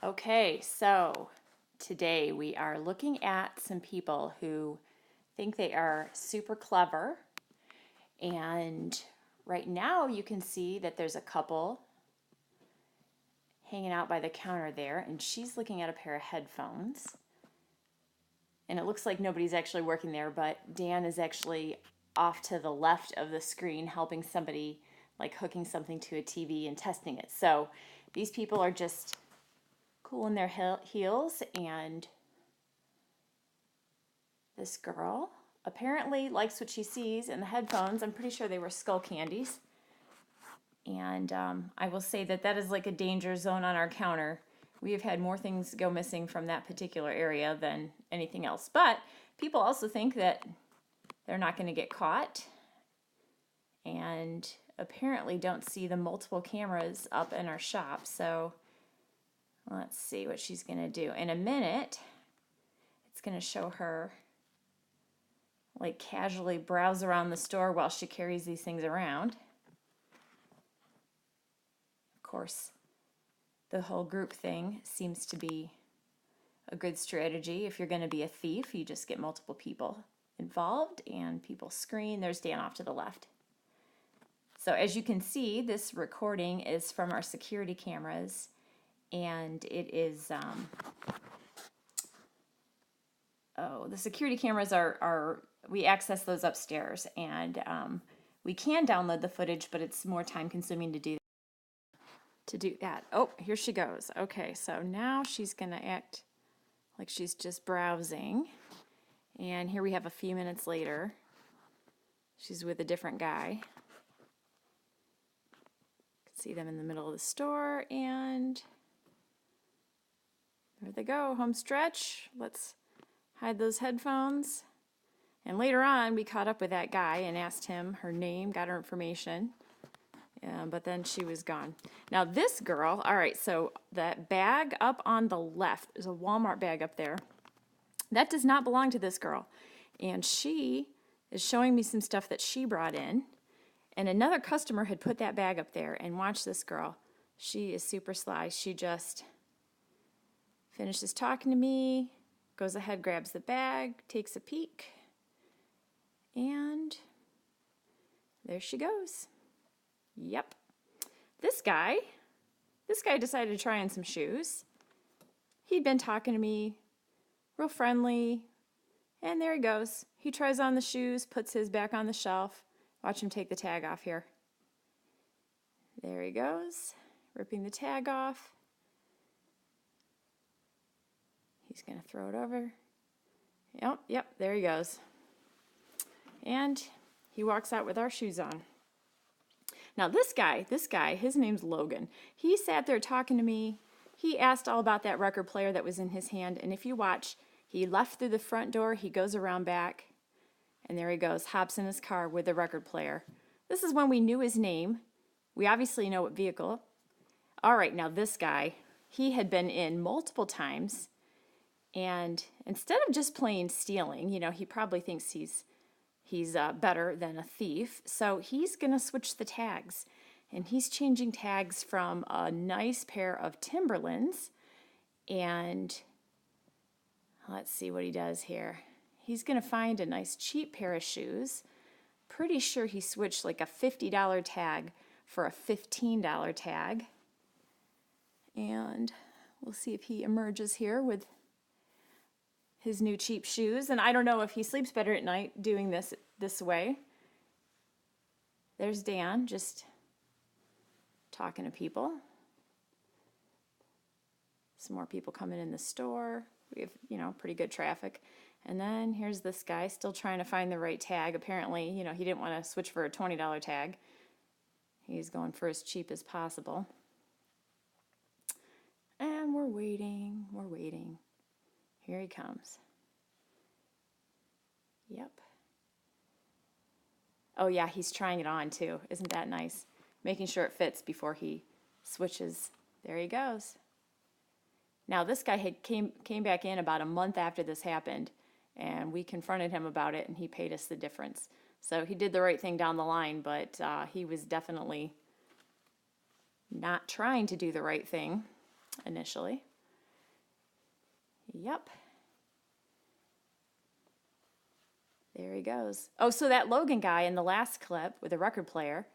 Okay, so today we are looking at some people who think they are super clever. And right now you can see that there's a couple hanging out by the counter there, and she's looking at a pair of headphones. And it looks like nobody's actually working there, but Dan is actually off to the left of the screen helping somebody, like hooking something to a TV and testing it. So these people are just cooling their heels, and this girl apparently likes what she sees in the headphones. I'm pretty sure they were skull candies. And I will say that that is like a danger zone on our counter. We have had more things go missing from that particular area than anything else. But people also think that they're not going to get caught, and apparently don't see the multiple cameras up in our shop. So let's see what she's going to do. In a minute, it's going to show her like casually browse around the store while she carries these things around. Of course, the whole group thing seems to be a good strategy. If you're going to be a thief, you just get multiple people involved and people screen. There's Dan off to the left. So as you can see, this recording is from our security cameras, and it is the security cameras are we access those upstairs, and we can download the footage, but it's more time consuming to do that. Oh, here she goes. Okay, so now she's gonna act like she's just browsing, and here we have a few minutes later. She's with a different guy. You can see them in the middle of the store, and there they go, home stretch. Let's hide those headphones. And later on, we caught up with that guy and asked him her name, got her information, but then she was gone. Now this girl, all right, so that bag up on the left, there's a Walmart bag up there. That does not belong to this girl. And she is showing me some stuff that she brought in. And another customer had put that bag up there, and watch this girl. She is super sly. She just finishes talking to me, goes ahead, grabs the bag, takes a peek, and there she goes. Yep. This guy decided to try on some shoes. He'd been talking to me, real friendly, and there he goes. He tries on the shoes, puts his back on the shelf. Watch him take the tag off here. There he goes, ripping the tag off. He's going to throw it over. Yep, there he goes. And he walks out with our shoes on. Now this guy, his name's Logan. He sat there talking to me. He asked all about that record player that was in his hand. And if you watch, he left through the front door. He goes around back. And there he goes, hops in his car with the record player. This is when we knew his name. We obviously know what vehicle. All right, now this guy, he had been in multiple times. And instead of just plain stealing, he probably thinks he's better than a thief. So he's going to switch the tags. And he's changing tags from a nice pair of Timberlands. And let's see what he does here. He's going to find a nice cheap pair of shoes. Pretty sure he switched like a $50 tag for a $15 tag. And we'll see if he emerges here with his new cheap shoes. And I don't know if he sleeps better at night doing this way. There's Dan just talking to people. Some more people coming in the store. We have, pretty good traffic. And then here's this guy still trying to find the right tag. Apparently, he didn't want to switch for a $20 tag. He's going for as cheap as possible. And we're waiting. Here he comes. Yep. Oh yeah, he's trying it on too. Isn't that nice? Making sure it fits before he switches. There he goes. Now this guy came back in about a month after this happened, and we confronted him about it, and he paid us the difference. So he did the right thing down the line, but he was definitely not trying to do the right thing initially. Yep. There he goes. Oh, so that Logan guy in the last clip with the record player,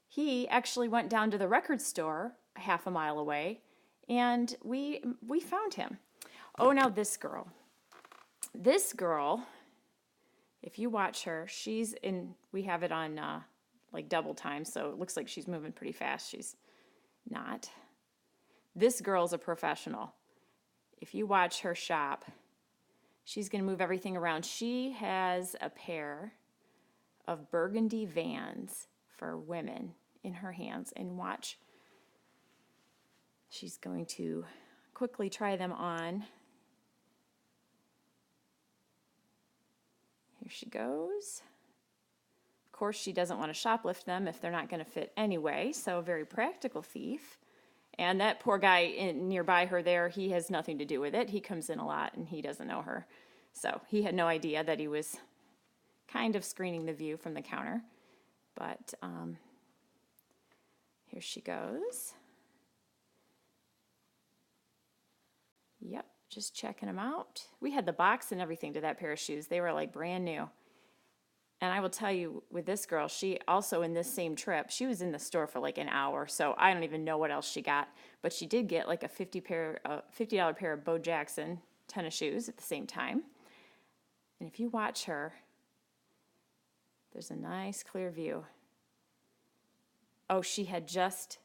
he actually went down to the record store half a mile away, and we found him. Oh, now this girl. This girl, if you watch her, she's in, we have it on like double time, so it looks like she's moving pretty fast. She's not. This girl's a professional. If you watch her shop, she's going to move everything around. She has a pair of burgundy Vans for women in her hands. And watch, she's going to quickly try them on. Here she goes. Of course, she doesn't want to shoplift them if they're not going to fit anyway, so a very practical thief. And that poor guy nearby her there, he has nothing to do with it. He comes in a lot and he doesn't know her. So he had no idea that he was kind of screening the view from the counter. But here she goes. Yep, just checking them out. We had the box and everything to that pair of shoes. They were like brand new. And I will tell you, with this girl, she also in this same trip, she was in the store for like an hour, so I don't even know what else she got. But she did get like a $50 pair of Bo Jackson tennis shoes at the same time. And if you watch her, there's a nice clear view. Oh, she had just,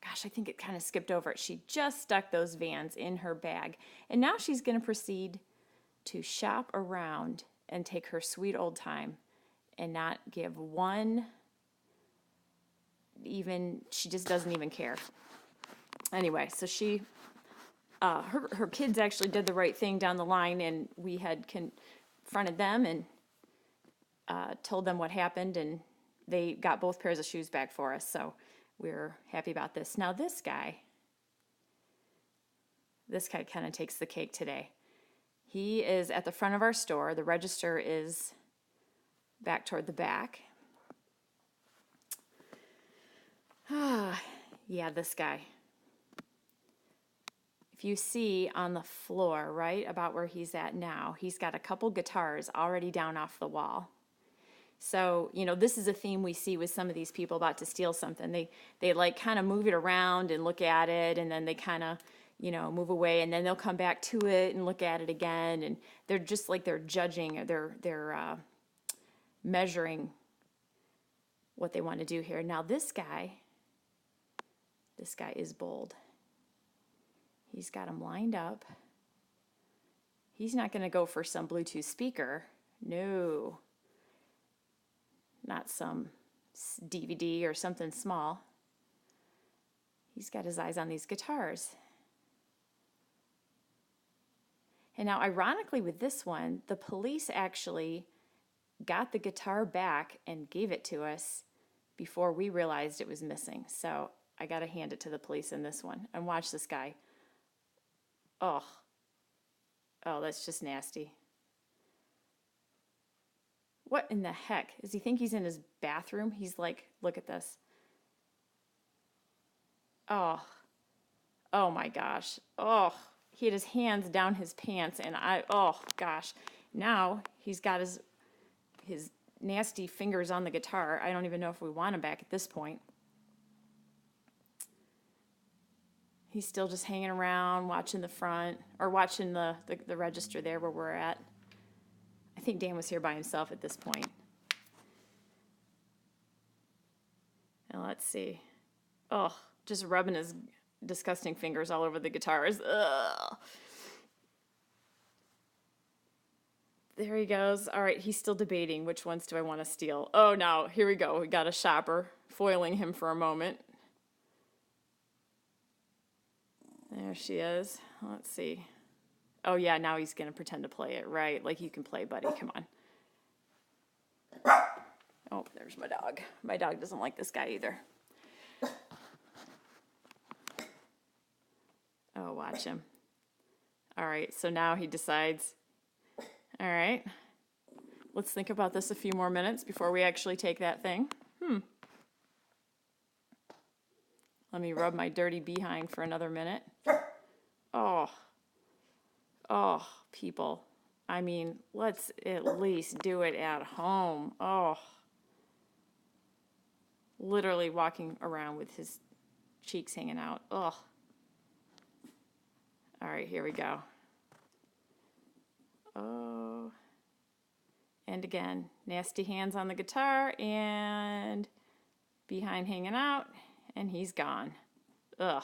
gosh, I think it kind of skipped over it. She just stuck those Vans in her bag. And now she's going to proceed to shop around and take her sweet old time and not give one even, she just doesn't even care. Anyway, so she, her kids actually did the right thing down the line, and we had confronted them and told them what happened, and they got both pairs of shoes back for us, so we're happy about this. Now this guy kind of takes the cake today. He is at the front of our store. The register is back toward the back. Yeah, this guy. If you see on the floor, right about where he's at now, he's got a couple guitars already down off the wall. So, you know, this is a theme we see with some of these people about to steal something. They like kind of move it around and look at it, and then they kind of, you know, move away, and then they'll come back to it and look at it again, and they're just like they're judging, or they're measuring what they want to do here. Now this guy is bold. He's got them lined up. He's not going to go for some Bluetooth speaker. No. Not some DVD or something small. He's got his eyes on these guitars. And now, ironically, with this one, the police actually got the guitar back and gave it to us before we realized it was missing. So I got to hand it to the police in this one. And watch this guy. Oh, that's just nasty. What in the heck? Does he think he's in his bathroom? He's like, look at this. Oh my gosh. Oh, he had his hands down his pants, and oh gosh. Now he's got his nasty fingers on the guitar. I don't even know if we want him back at this point. He's still just hanging around, watching the front, or watching the register there where we're at. I think Dan was here by himself at this point. And let's see. Oh, just rubbing his disgusting fingers all over the guitars. Ugh. There he goes. All right, he's still debating which ones do I want to steal. Oh, no, here we go. We got a shopper foiling him for a moment. There she is. Let's see. Oh, yeah, now he's going to pretend to play it, right? Like you can play, buddy. Come on. Oh, there's my dog. My dog doesn't like this guy either. Oh, watch him. All right, so now he decides, all right, let's think about this a few more minutes before we actually take that thing. Let me rub my dirty behind for another minute. Oh, Oh, people. I mean, let's at least do it at home. Oh, literally walking around with his cheeks hanging out. Ugh. All right, here we go. Oh. And again, nasty hands on the guitar and behind hanging out, and he's gone. Ugh.